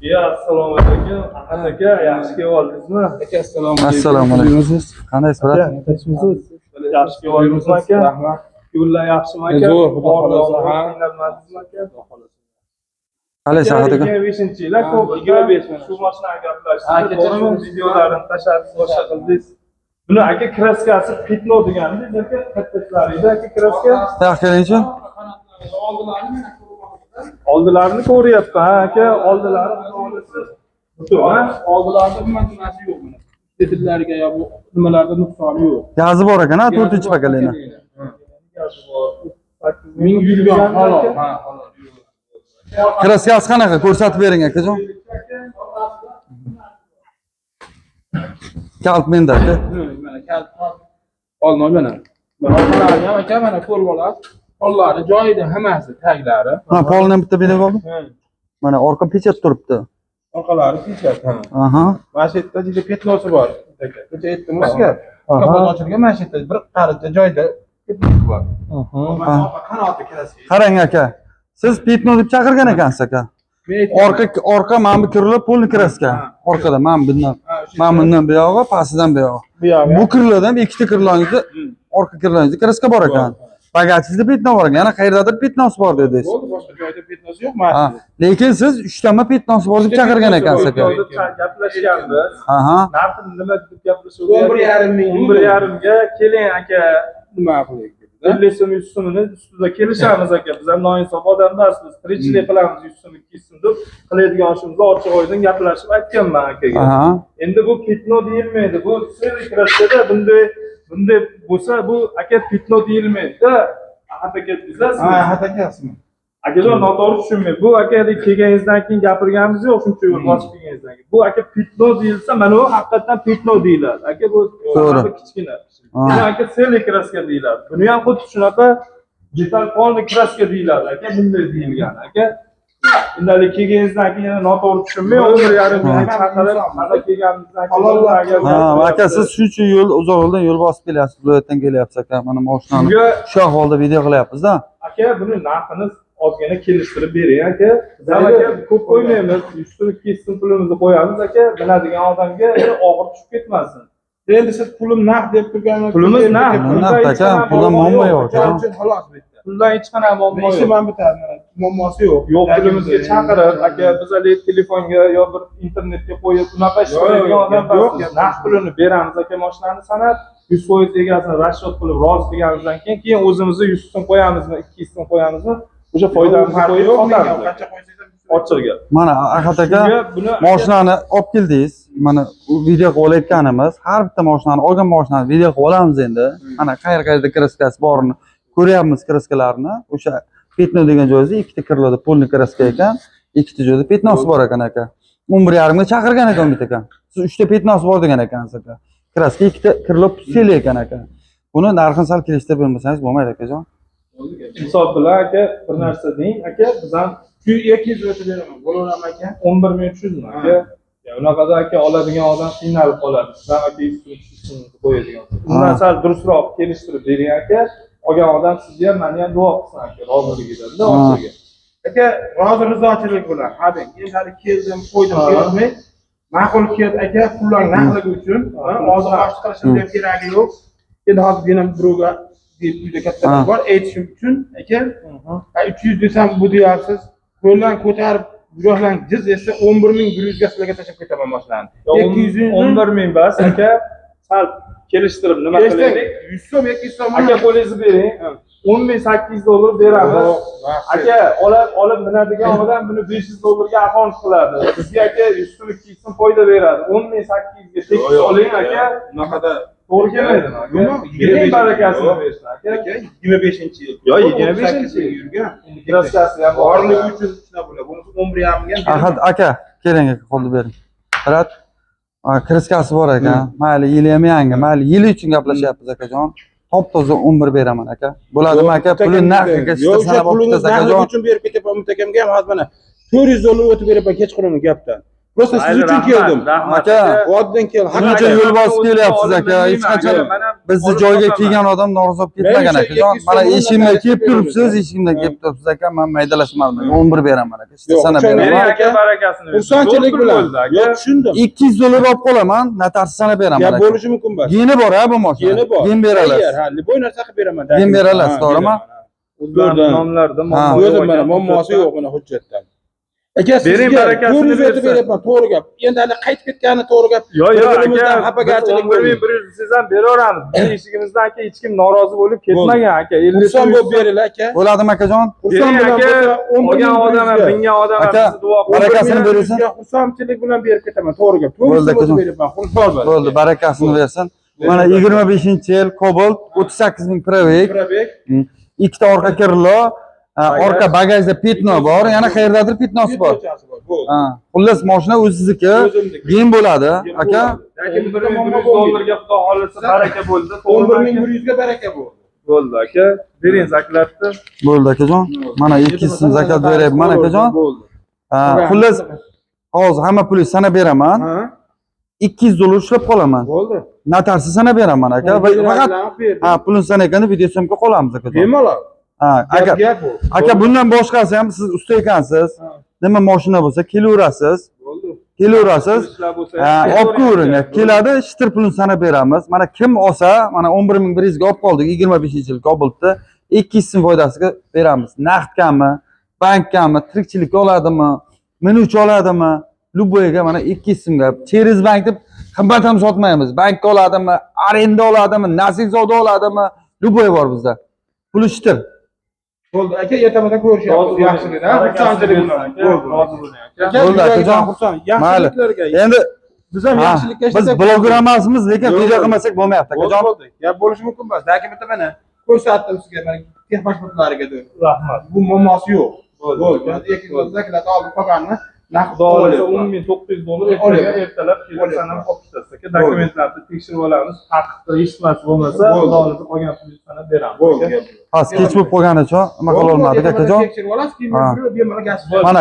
Ya, assalomu alaykum. Ahad aka, yaxshi kelib oldingizmi? Aka, Assalomu alaykum. Qandaysiz, brat? Yaxshi kelib oldingizmi aka? Rahmat. Yo'llar yaxshimi aka? Zo'r, xudo xolasa, ha. Qiynalmadingizmi aka? Qalaysiz, Ahad aka? 25-yil aka, 25. Shu mashinani gaplashdik. To'g'rimi? Videolarini tashlab boshqa qildingiz. Buni aka kraskasi pitno deganingiz aka, kattalarida aka kraska. Yo'q, kelingchi. Oldilarini ko'ryapman ha aka, oldilari bo'lsa Oldilarda nimasi yo'q buni. Detillarga ya bu nimalarda nuqsoni yo'q. Gazi bor ekan, ha, 4-pakalini. 1000 yurgan Halol, ha, halol. Kraskasi qanaqa? Ko'rsatib bering, akajon. Kalt menda, aka. Mana kal olma mana. Mana ham aka mana ko'rib olasiz. Qo'llari joyida hammasi taglari. Mana polni bitta belak oldim. Mana orqa pechat turibdi. Orqalari pechat, ha. Aha. Mana shu yerda juda petnosi bor. Kecha aytdimizga. Kapot ochilgan mana shu yerda bir qarich joyda petnosi bor. Mana qanoti kirasiz. Qarang aka. Siz pitno deb chaqirgan ekansiz aka. Orqa mana bu kirilib polni kraska. Orqada mana bundan bu yog'i, pastidan bu yog'i. Bu kirildan ikkita kirilangizda orqa kirilangizda kraska bor ekan. Bagajingizda pitno bor ekan. Yana qayerdadir pitnosi bor dedingiz. Bo'ldi, boshqa joyda petnosi yo'q mana. Lekin siz 3 tama pitnosi bor deb chaqirgan ekansiz aka. gaplashganmiz. Aha. Narxini nima deb gaplashuvdik? 11,5 ming. 11,5 ga keling aka. Nima qilaylik? 50 so'm 100 so'mini ustida kelishamiz aka. Biz ham noinsof odamdarsmiz. Tirikchilik qilamiz 100 so'm 200 so'm deb qiladigan ishimizni ochiq oydin gaplashib aytganman akaga. Aha. Endi bu pitno deyilmaydi. Bu sirli kraskada bunday bo'lsa bu aka pitno deyilmaydi-da. Ahad aka bizasiz. Ha, Ahad akasizmi? Akajon noto'g'ri tushunmang. Bu aka kelganingizdan keyin gapirganimiz yo'q, shuncha yo'l bosib kelganingizdan keyin. Bu aka pitno deyilsa, mana bu haqiqatan pitno deyiladi. Aka bu kichkina. Bu aka sirli kraska deyiladi. Buni ham xuddi shunaqa metal polni kraska deyiladi. Aka bunday deyilgan. Aka Undalik kelganingizdan keyin yana noto'g'ri tushunmang. 11,5 ming chaqirib, mana kelganimizdan keyin Ha, aka siz shuncha yo'l uzoq yo'ldan yo'l bosib kelyapsiz, viloyatdan kelyapsiz aka. Mana mashinani shu ahvolda video qilyapmiz-da. Aka buni narxini ozgina kelishtirib bering aka. Biz aka ko'p qo'ymaymiz. 100 so'm 200 so'm pulimizni qo'yamiz aka. Biladigan odamga og'ir tushib ketmasin. Endi siz pulim naqd deb turganingiz. Pulimiz naqd. Naqd aka, puldan muammo yo'q aka. Xolos bitta. Puldan hech qanaqa muammo Ishi yo'q. man bitadi. Muammosi yo'q. Yo'q, pulimizga chaqirib, aka bizlarga telefonga yo bir internetga qo'yib, unaqa ish qiladigan odam yo'q. Naqd pulini beramiz aka, mashinani sanab 100% egasini rasxod qilib rozi deganimizdan keyin o'zimizni 100 so'm qo'yamizmi, 200 so'm qo'yamizmi? O'sha foydamizni qo'yib qolamiz. Qancha qo'ysangiz Ochig'i. Mana Ahad aka mashinani olib keldingiz. Mana video qilib olayotganimiz, har bitta mashinani olgan mashinani video qilib olamiz endi. Mana qayerda kraskasi borini ko'ryapmiz kraskalarni. O'sha pitno degan joyda ikkita kiriladi, polni kraska ekan. Ikkita joyda pitnosi bor ekan aka. 11,5 ga chaqirgan ekan bitta ekan. Siz 3 ta pitnosi bor degan ekansiz aka. Kraska ikkita kirilib seli ekan aka. Buni narxini sal kelishtirib bermasangiz bo'lmaydi akajon. Hisob bilan aka bir narsa deng aka, biz ham 200 o'tib beraman. Bo'laverami aka? 11,300 mi aka? Ya unaqada aka oladigan odam qiynalib qoladi. Biz ham aka 100 so'm qo'yadigan. Undan sal durustroq kelishtirib bering aka. Olgan odam sizga ham, meni ham duo qilsin aka, roziligidan-da ochiga. Aka, rozi rizochilik bilan. Hading, endi hali keldim, qo'ydim, kelmay. Ma'qul keldi aka, pullar naqdligi uchun, hozir boshqa qilishim deb keragi yo'q. Endi hozir yana birovga deb uyda kattalar bor, aytishim uchun aka, 300 desam bu deyapsiz. Qo'ldan ko'tarib, buyoqdan jiz esa 11,100 ga sizlarga tashlab ketaman mashinani. 11 ming bas aka, sal kelishtirib nima qilaylik? 100 so'm, 200 so'm aka qo'lingizni bering. 10,800 dollar beramiz. Aka olib minadigan odam buni 500 dollarga akaunt qiladi. Bizga aka 100 so'm 200 so'm foyda beradi. 10,800 ga tekis oling aka. Bunaqada to'g'ri kelmaydimi aka? 20 barakasini bersin aka. 25-yil. Yo 25-yil yurgan. Kraskasi ham Borligi uchun shuna bo'ladi. Bunisi 11,5 ga. Ahad aka, keling aka, qo'lni bering. Brat, kraskasi bor ekan. Mayli, yili ham yangi, mayli yili uchun gaplashyapmiz akajon. Top toza 11 beraman aka. Bo'ladimi aka? Pulni narxiga Yo'q, pulni narxi uchun berib ketaman mutakamga ham hozir mana 400 dollar o'tib beraman kechqurun gapdan. Просто siz uchun keldim. Aka, Oddidan keldim. Shuncha yo'l bosib kelyapsiz aka. Hech qachon bizni joyga kelgan odam norozi bo'lib ketmagan Men akajon. o'sha Mana ikki eshikimga so'mdan kelib turibsiz, narsa eshikimga kelib turibsiz aka. Men maydalashmadim. 11 beraman aka. Işte sana o'sha beraman. Bering aka barakasini. Xursandchilik bilan. Yo'q, tushundim. 200 dollar olib qolaman, natarsi sana beraman Gap aka. bo'lishi mumkin bas. Geni bor ha bu mashina. Geni bor. Gen berasiz. Ha, bu narsa qilib beraman. Gen berasiz, to'g'rimi? Nomlarda O'zim mana muammosi yo'q mana hujjatdan. Aka, Bering sizga barakasini 400 o'tib bersin. beryapman, to'g'ri gap. Endi hali qaytib ketgani to'g'ri gap. Yo'q, Bir-birimizdan aka. xafagarchilik 11.100 siz ham beraveramiz. Bu eshigimizdan aka hech kim norozi bo'lib ketmagan aka. 50 Xursand bo'lib beringlar aka. Bo'ladimi akajon? Bering Xursand bilan aka. bo'lsa 11 Olgan odam ham, mingan odam ham Aka, sizni duo barakasini bersin. Xursandchilik bilan berib ketaman, to'g'ri gap. Bo'ldi, akajon. beryapman, xursand bo'l. Bo'ldi, barakasini bersin. Mana 25-yil Cobalt 38 ming provek, Mirabek, ikkita orqa kirlo, orqa bagajda petno bor, yana qayerdadir petnosi bor. Bo'ldi. Ha, xullas mashina o'zizniki, O'zimniki. gen bo'ladi, aka. Lekin 11.100 xudo xolisa baraka bo'ldi. 11.100 ga baraka bo'ldi. Bo'ldi aka. Bering zaklatni. Bo'ldi akajon. Mana 200 so'm zakat beryapman akajon. Bo'ldi. Ha, xullas hozir hamma pulni sana beraman. Ha, 200 dollar ushlab qolaman. bo'ldi. Natarsi sana beraman aka. Va faqat ha, pulni sanaganda videosyomka qolamiz akajon. Bemalol. Ha, aka. Gap bu. Aka bundan boshqasi ham siz usta ekansiz. Nima mashina bo'lsa kelaverasiz. Bo'ldi. Kelaverasiz. Olib ko'ring, keladi, shitir pulini sanab beramiz. Mana kim olsa, mana 11.100 ga olib qoldik 25-yil Cobaltni 200 so'm foydasiga beramiz. Naqdkami, bankami, tirikchilikka oladimi, minuvchi oladimi? Luboyga mana 200 so'mga. Через bank deb qimmat ham sotmaymiz. Bankka oladimi, arenda oladimi, nasib savdo oladimi? Luboy bor bizda. Puli shitir. Bo'ldi aka, ertadan ko'rishyapmiz. Yaxshilik, ha? Xursandchilik bilan. Bo'ldi. Rozi bo'ling aka. Bo'ldi, akajon. Xursand. Mayli. Yaxshiliklarga. Endi Biz ham yaxshilikka biz bloger emasmiz, lekin video qilmasak bo'lmayapti akajon. Bo'ldi. Gap bo'lishi mumkin bas. Lekin bitta mana ko'rsatdim sizga mana texpasportlariga deb. Rahmat. Bu muammosi yo'q. Bo'ldi. Bo'ldi. Endi 200 zaklat olib qolganni naqd Xudo xolisa olib 10.900 dollar ertaga ertalab kelib sanam olib ketasiz aka. Dokumentlarni tekshirib olamiz. Taqiqda hech narsa bo'lmasa, xudo xolisa qolgan pulni sanab beramiz. Bo'ldi. Hozir kech bo'lib qolgani uchun nima qila olmadik akajon. Tekshirib olasiz, keyin bemalol gaz. Mana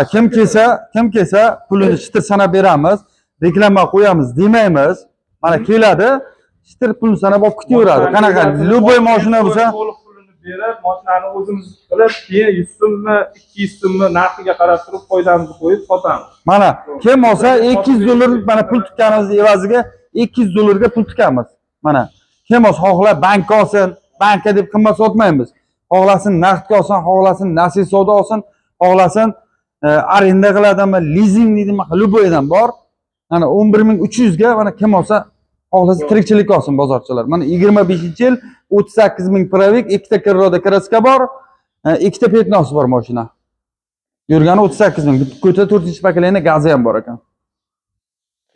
kim kelsa pulini shitir sanab beramiz, reklama qo'yamiz demaymiz. Mana keladi, shitir pulni sanab olib ketaveradi. Qanaqa любой mashina bo'lsa, to'liq pulini berib, mashinani o'zimiz qilib, keyin 100 so'mmi, 200 so'mmi narxiga qarab turib foydamizni qo'yib sotamiz. mana kim olsa 200 dollar mana pul tutganimiz evaziga 200 dollarga pul tutamiz. Mana kim olsa xohlar bankka olsin, bankka deb qimmat sotmaymiz. Xohlasin naqdga olsin, xohlasin nasib savdo olsin, xohlasin arenda qiladimi, lizing deydimi, любойdan bor. Mana 11.300 ga mana kim olsa xohlasa tirikchilik olsin bozorchilar. Mana 25-yil 38 ming provek, ikkita kirroda kraska bor, ikkita petnosi bor mashina. Yurgani 38 ming. Ko'ta 4-pokoleniya gazi ham bor ekan.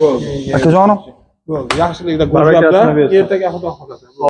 Bo'ldi. Akajonim, Bo'ldi. Yaxshilikda ko'rsatlar. Ertaga xudo xolasa.